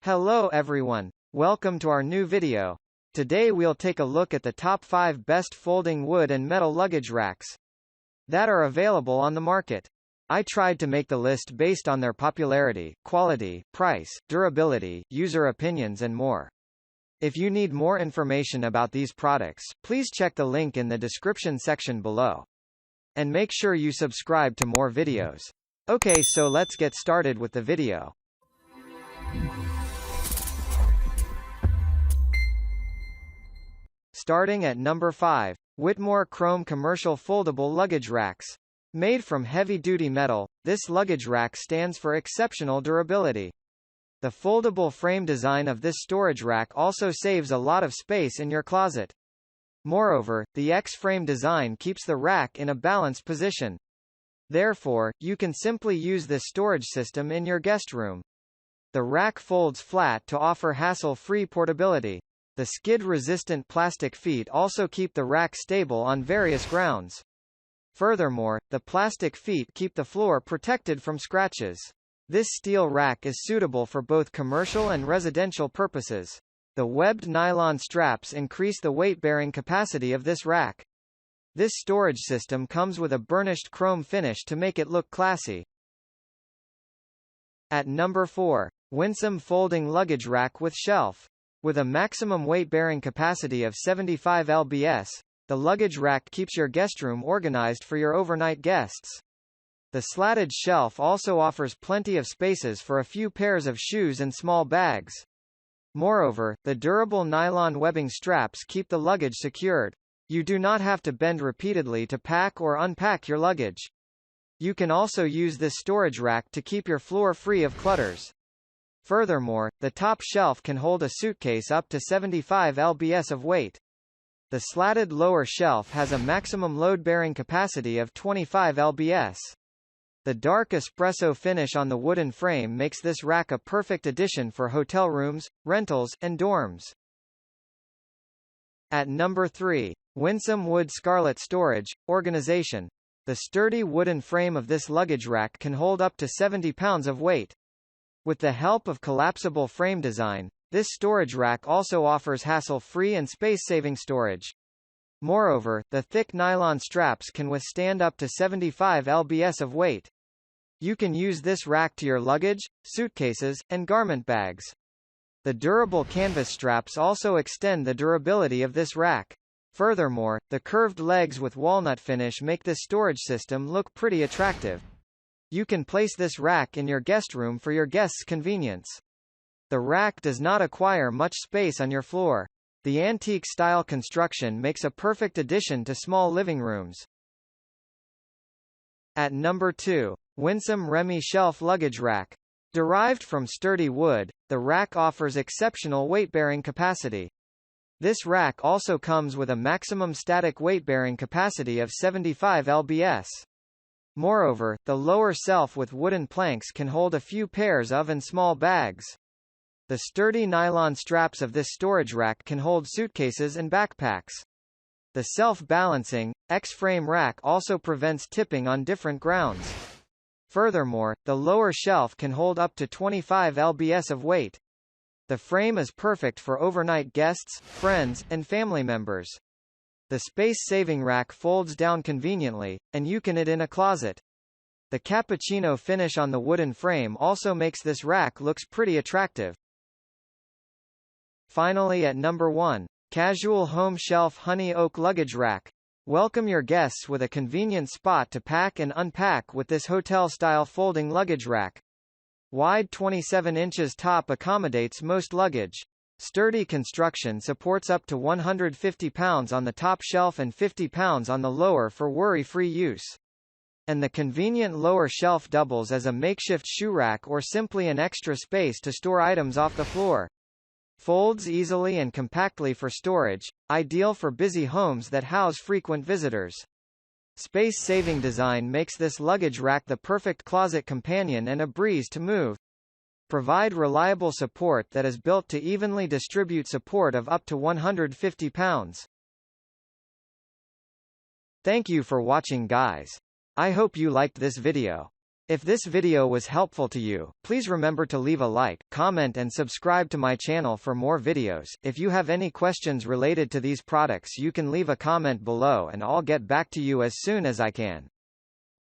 Hello everyone, welcome to our new video. Today we'll take a look at the top 5 best folding wood and metal luggage racks that are available on the market. I tried to make the list based on their popularity, quality, price, durability, user opinions and more. If you need more information about these products, please check the link in the description section below. And make sure you subscribe to more videos. Okay, so let's get started with the video. Starting at number 5, Whitmor Chrome Commercial Foldable Luggage Racks. Made from heavy-duty metal, this luggage rack stands for exceptional durability. The foldable frame design of this storage rack also saves a lot of space in your closet. Moreover, the X-frame design keeps the rack in a balanced position. Therefore, you can simply use this storage system in your guest room. The rack folds flat to offer hassle-free portability. The skid-resistant plastic feet also keep the rack stable on various grounds. Furthermore, the plastic feet keep the floor protected from scratches. This steel rack is suitable for both commercial and residential purposes. The webbed nylon straps increase the weight-bearing capacity of this rack. This storage system comes with a burnished chrome finish to make it look classy. At number 4, Winsome Folding Luggage Rack with Shelf. With a maximum weight-bearing capacity of 75 lbs, the luggage rack keeps your guest room organized for your overnight guests. The slatted shelf also offers plenty of spaces for a few pairs of shoes and small bags. Moreover, the durable nylon webbing straps keep the luggage secured. You do not have to bend repeatedly to pack or unpack your luggage. You can also use this storage rack to keep your floor free of clutters. Furthermore, the top shelf can hold a suitcase up to 75 lbs of weight. The slatted lower shelf has a maximum load-bearing capacity of 25 lbs. The dark espresso finish on the wooden frame makes this rack a perfect addition for hotel rooms, rentals, and dorms. At number 3, Winsome Wood Scarlet Storage, Organization. The sturdy wooden frame of this luggage rack can hold up to 70 pounds of weight. With the help of collapsible frame design, this storage rack also offers hassle-free and space-saving storage. Moreover, the thick nylon straps can withstand up to 75 lbs of weight. You can use this rack to your luggage, suitcases, and garment bags. The durable canvas straps also extend the durability of this rack. Furthermore, the curved legs with walnut finish make this storage system look pretty attractive. You can place this rack in your guest room for your guests' convenience. The rack does not acquire much space on your floor. The antique-style construction makes a perfect addition to small living rooms. At number 2, Winsome Remy Shelf Luggage Rack. Derived from sturdy wood, the rack offers exceptional weight-bearing capacity. This rack also comes with a maximum static weight-bearing capacity of 75 lbs. Moreover, the lower shelf with wooden planks can hold a few pairs of and small bags. The sturdy nylon straps of this storage rack can hold suitcases and backpacks. The self-balancing, X-frame rack also prevents tipping on different grounds. Furthermore, the lower shelf can hold up to 25 lbs of weight. The frame is perfect for overnight guests, friends, and family members. The space-saving rack folds down conveniently, and you can it in a closet. The cappuccino finish on the wooden frame also makes this rack looks pretty attractive. Finally at number 1, Casual Home Shelf Honey Oak Luggage Rack. Welcome your guests with a convenient spot to pack and unpack with this hotel-style folding luggage rack. Wide 27 inches top accommodates most luggage. Sturdy construction supports up to 150 pounds on the top shelf and 50 pounds on the lower for worry-free use. And the convenient lower shelf doubles as a makeshift shoe rack or simply an extra space to store items off the floor. Folds easily and compactly for storage, ideal for busy homes that house frequent visitors. Space-saving design makes this luggage rack the perfect closet companion and a breeze to move. Provide reliable support that is built to evenly distribute support of up to 150 pounds. Thank you for watching guys. I hope you liked this video. If this video was helpful to you, please remember to leave a like, comment and subscribe to my channel for more videos. If you have any questions related to these products, you can leave a comment below and I'll get back to you as soon as I can.